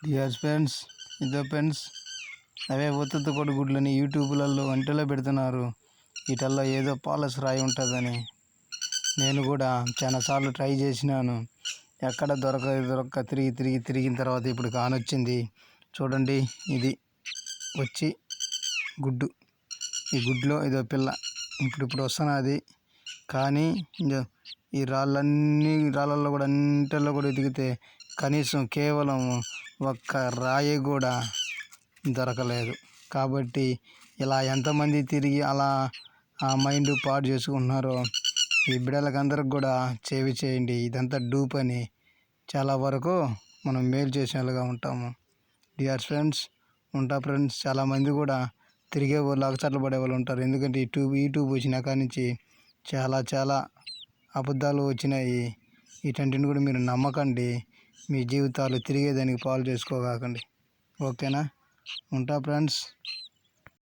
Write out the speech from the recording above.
Dear friends, ఇదో friends, అవే ఒత్తుత కొడుగుడ్లని యూట్యూబ్లలో వంటలో పెడుతున్నారు. వీటల్లో ఏదో పాలస్ రాయి ఉంటుందని నేను కూడా చాలాసార్లు ట్రై చేసినాను. ఎక్కడ దొరక్క తిరిగిన తర్వాత ఇప్పుడు కానొచ్చింది. చూడండి, ఇది వచ్చి గుడ్డు. ఈ గుడ్లో ఇదో పిల్ల ఇప్పుడు వస్తున్నది. కానీ ఈ రాళ్ళల్లో కూడా అన్నింటిలో కూడా ఎదిగితే కనీసం కేవలం ఒక్క రాయి కూడా దొరకలేదు. కాబట్టి ఇలా ఎంతమంది తిరిగి అలా ఆ మైండ్ పాడు చేసుకుంటున్నారో ఈ బిడ్డలకు అందరికి కూడా చేయండి. ఇదంతా డూప్ అని చాలా వరకు మనం మేలు చేసేలాగా ఉంటాము. డియర్ ఫ్రెండ్స్, ఫ్రెండ్స్, చాలామంది కూడా తిరిగే వాళ్ళు అగచట్లు పడే వాళ్ళు ఉంటారు. ఎందుకంటే యూట్యూబ్ వచ్చిన కాడి నుంచి చాలా అబద్ధాలు వచ్చినాయి. వీటన్నిటిని కూడా మీరు నమ్మకండి. మీ జీవితాలు తిరిగేదానికి పాలు చేసుకోకండి. ఓకేనా? ఫ్రెండ్స్.